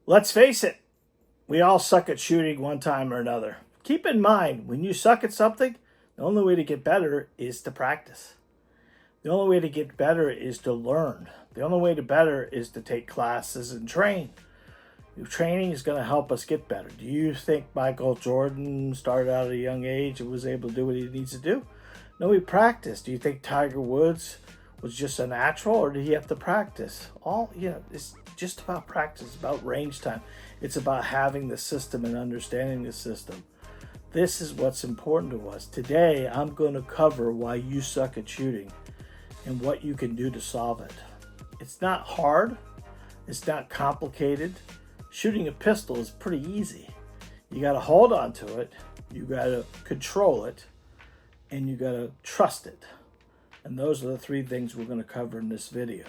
Let's face it, we all suck at shooting one time or another. Keep in mind, when you suck at something, the only way to get better is to practice. The only way to get better is to learn. The only way to better is to take classes and train. Training is going to help us get better. Do you think Michael Jordan started out at a young age and was able to do what he needs to do? No, he practiced. Do you think Tiger Woods was just a natural, or did he have to practice? It's just about practice. It's about range time. It's about having the system and understanding the system. This is what's important to us. Today, I'm going to cover why you suck at shooting and what you can do to solve it. It's not hard. It's not complicated. Shooting a pistol is pretty easy. You got to hold on to it. You got to control it. And you got to trust it. And those are the three things we're going to cover in this video.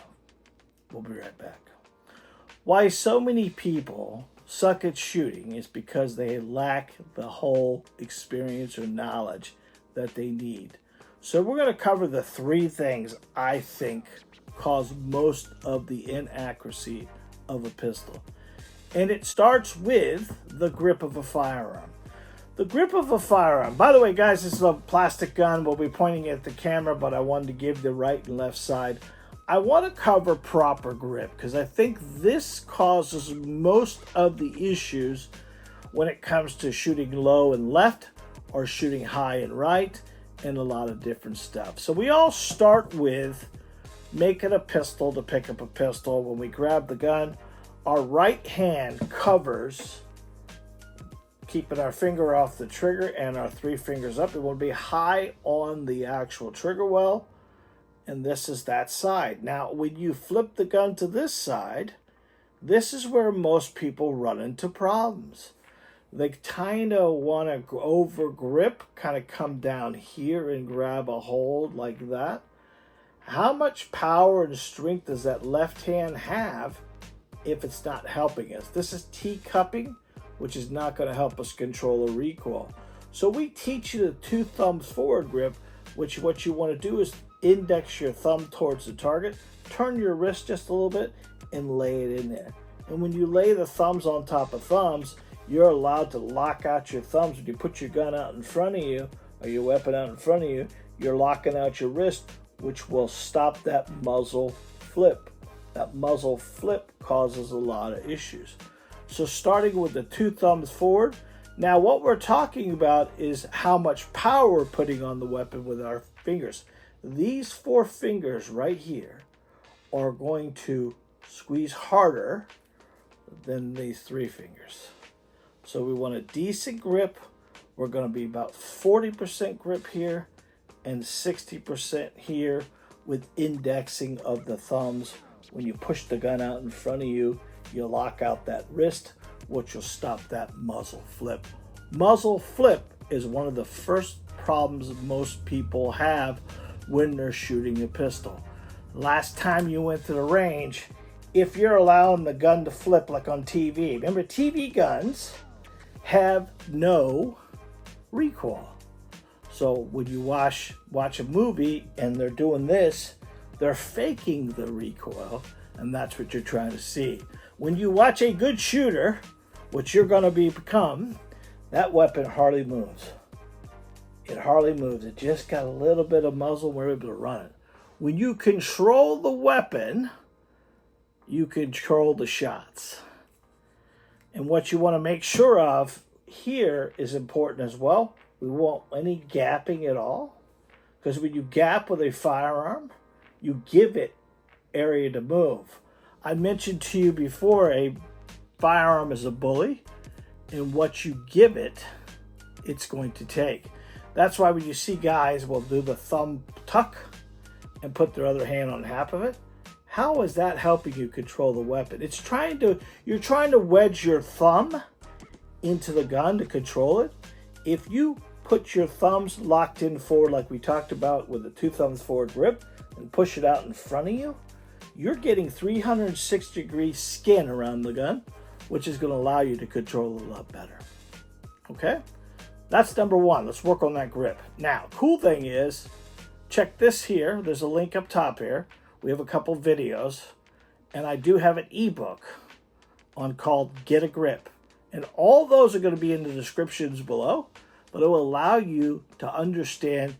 We'll be right back. Why so many people suck at shooting is because they lack the whole experience or knowledge that they need. So we're going to cover the three things I think cause most of the inaccuracy of a pistol. And it starts with the grip of a firearm. The grip of a firearm. By the way, guys, this is a plastic gun. We'll be pointing at the camera, but I wanted to give the right and left side. I want to cover proper grip because I think this causes most of the issues when it comes to shooting low and left or shooting high and right and a lot of different stuff. So we all start with making a pistol to pick up a pistol. When we grab the gun, our right hand covers, keeping our finger off the trigger and our three fingers up. It will be high on the actual trigger well, and this is that side. Now, when you flip the gun to this side, this is where most people run into problems. They kind of want to over grip, kind of come down here and grab a hold like that. How much power and strength does that left hand have if it's not helping us? This is T-cupping, which is not going to help us control a recoil. So we teach you the 2 thumbs forward grip, which what you want to do is index your thumb towards the target, turn your wrist just a little bit, and lay it in there. And when you lay the thumbs on top of thumbs, you're allowed to lock out your thumbs. When you put your gun out in front of you, or your weapon out in front of you, you're locking out your wrist, which will stop that muzzle flip. That muzzle flip causes a lot of issues. So starting with the 2 thumbs forward. Now what we're talking about is how much power we're putting on the weapon with our fingers. These 4 fingers right here are going to squeeze harder than these 3 fingers. So we want a decent grip. We're going to be about 40% grip here and 60% here with indexing of the thumbs. When you push the gun out in front of you, you lock out that wrist, which will stop that muzzle flip. Muzzle flip is one of the first problems most people have when they're shooting a pistol. Last time you went to the range, if you're allowing the gun to flip like on TV, remember TV guns have no recoil. So when you watch a movie and they're doing this, they're faking the recoil, and that's what you're trying to see. When you watch a good shooter, which you're going to become, that weapon hardly moves. It hardly moves. It just got a little bit of muzzle. We're able to run it. When you control the weapon, you control the shots. And what you want to make sure of here is important as well. We won't any gapping at all. Because when you gap with a firearm, you give it area to move. I mentioned to you before, a firearm is a bully, and what you give it, it's going to take. That's why when you see guys will do the thumb tuck and put their other hand on half of it, how is that helping you control the weapon? You're trying to wedge your thumb into the gun to control it. If you put your thumbs locked in forward like we talked about with the 2 thumbs forward grip and push it out in front of you, you're getting 360-degree skin around the gun, which is going to allow you to control it a lot better. Okay? That's number 1. Let's work on that grip. Now, cool thing is, check this here. There's a link up top here. We have a couple videos, and I do have an ebook on called Get a Grip. And all those are going to be in the descriptions below, but it will allow you to understand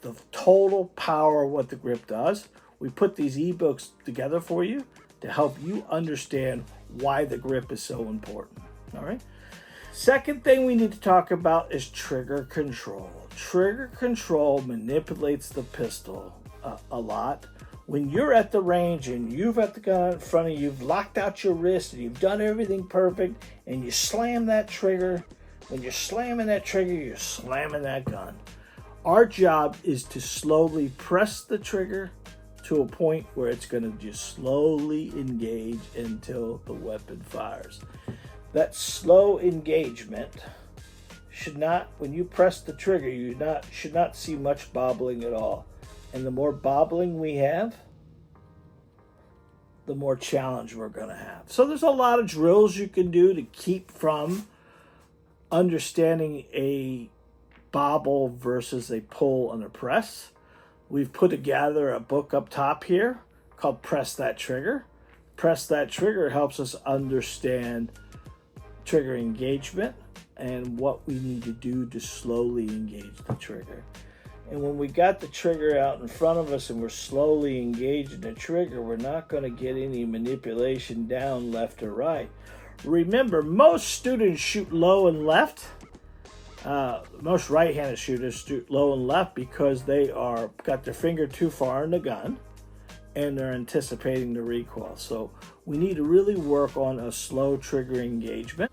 the total power of what the grip does. We put these ebooks together for you to help you understand why the grip is so important. All right. Second thing we need to talk about is trigger control. Trigger control manipulates the pistol a lot. When you're at the range and you've got the gun in front of you, you've locked out your wrist and you've done everything perfect, and you slam that trigger. When you're slamming that trigger, you're slamming that gun. Our job is to slowly press the trigger to a point where it's going to just slowly engage until the weapon fires. That slow engagement should not, when you press the trigger, you should not see much bobbling at all. And the more bobbling we have, the more challenge we're going to have. So there's a lot of drills you can do to keep from understanding a bobble versus a pull and a press. We've put together a book up top here called Press That Trigger. Press That Trigger helps us understand trigger engagement and what we need to do to slowly engage the trigger. And when we got the trigger out in front of us and we're slowly engaging the trigger, we're not going to get any manipulation down left or right. Remember, most students shoot low and left. Most right-handed shooters shoot low and left because they got their finger too far in the gun and they're anticipating the recoil. So we need to really work on a slow trigger engagement.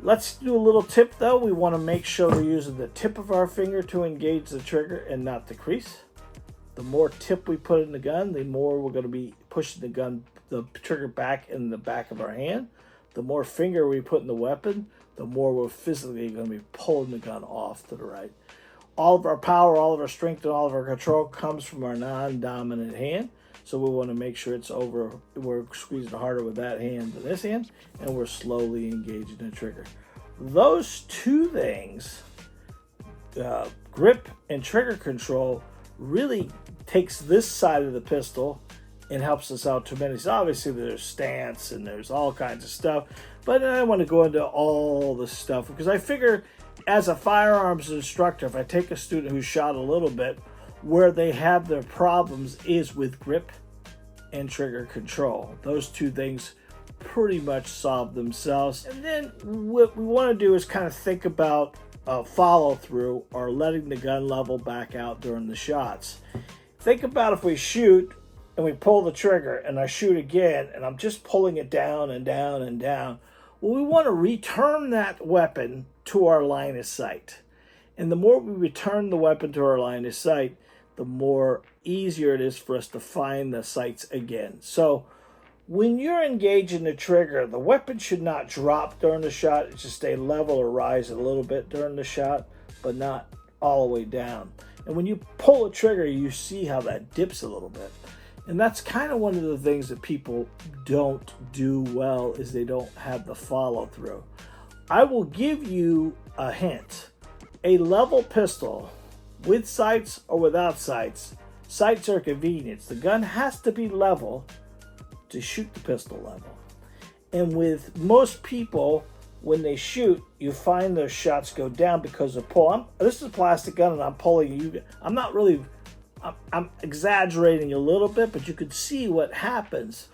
Let's do a little tip though. We want to make sure we're using the tip of our finger to engage the trigger and not the crease. The more tip we put in the gun, the more we're going to be pushing the trigger back in the back of our hand. The more finger we put in the weapon, the more we're physically going to be pulling the gun off to the right. All of our power, all of our strength, and all of our control comes from our non-dominant hand. So we want to make sure we're squeezing harder with that hand than this hand, and we're slowly engaging the trigger. Those two things, grip and trigger control, really takes this side of the pistol and helps us out tremendously. Obviously, there's stance and there's all kinds of stuff, but I want to go into all the stuff because I figure as a firearms instructor, if I take a student who's shot a little bit, where they have their problems is with grip and trigger control. Those two things pretty much solve themselves. And then what we want to do is kind of think about follow through or letting the gun level back out during the shots. Think about if we shoot and we pull the trigger and I shoot again and I'm just pulling it down and down and down. Well, we want to return that weapon to our line of sight. And the more we return the weapon to our line of sight, the more easier it is for us to find the sights again. So when you're engaging the trigger, the weapon should not drop during the shot. It should stay level or rise a little bit during the shot, but not all the way down. And when you pull a trigger, you see how that dips a little bit. And that's kind of one of the things that people don't do well is they don't have the follow through. I will give you a hint. A level pistol with sights or without sights, sights are convenience. The gun has to be level to shoot the pistol level. And with most people, when they shoot, you find their shots go down because of pull. This is a plastic gun and I'm pulling you. I'm exaggerating a little bit, but you could see what happens.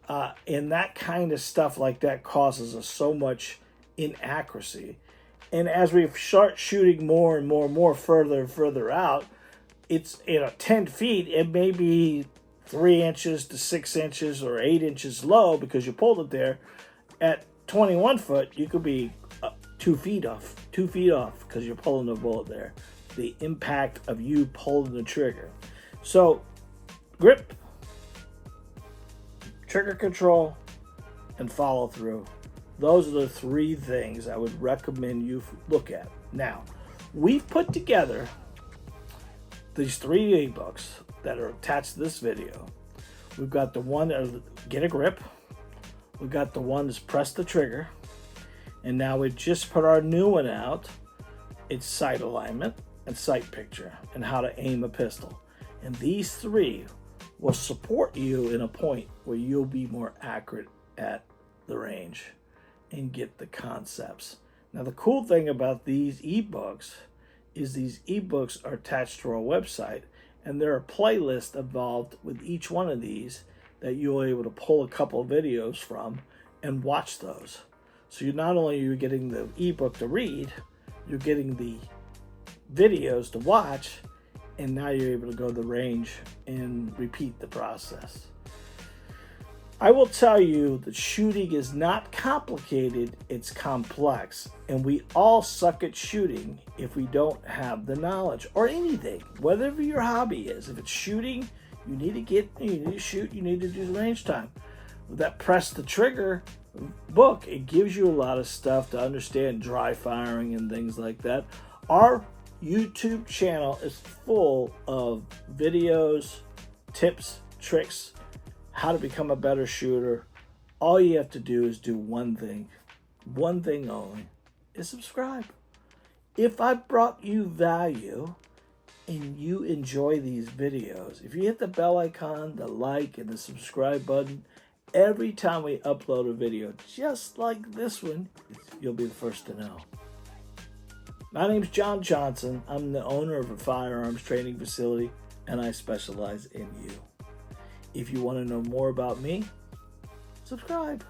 And that kind of stuff like that causes us so much inaccuracy. And as we start shooting more and more and more further and further out, it's 10 feet, it may be 3 inches to 6 inches or 8 inches low because you pulled it there. At 21 foot, you could be 2 feet off because you're pulling the bullet there. The impact of you pulling the trigger. So, grip, trigger control, and follow through. Those are the 3 things I would recommend you look at. Now, we've put together these 3 ebooks that are attached to this video. We've got the one that Get a Grip. We've got the one that's Press the Trigger. And now we just put our new one out. It's sight alignment and sight picture and how to aim a pistol. And these 3 will support you in a point where you'll be more accurate at the range and get the concepts. Now, the cool thing about these ebooks is these ebooks are attached to our website, and there are playlists involved with each one of these that you'll be able to pull a couple of videos from and watch those. So you're not only are you getting the ebook to read, you're getting the videos to watch, and now you're able to go to the range and repeat the process. I will tell you that shooting is not complicated, it's complex. And we all suck at shooting if we don't have the knowledge, or anything, whatever your hobby is. If it's shooting, you need to shoot, you need to do the range time. With that Press the Trigger book, it gives you a lot of stuff to understand dry firing and things like that. Our YouTube channel is full of videos, tips, tricks, how to become a better shooter. All you have to do is do one thing only, is subscribe. If I brought you value and you enjoy these videos, if you hit the bell icon, the like, and the subscribe button, every time we upload a video just like this one, you'll be the first to know. My name's John Johnson. I'm the owner of a firearms training facility, and I specialize in you. If you want to know more about me, subscribe.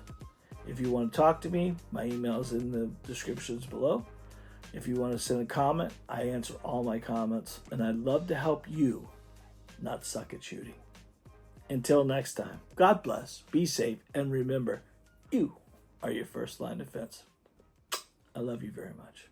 If you want to talk to me, my email is in the descriptions below. If you want to send a comment, I answer all my comments, and I'd love to help you not suck at shooting. Until next time, God bless, be safe, and remember, you are your first line of defense. I love you very much.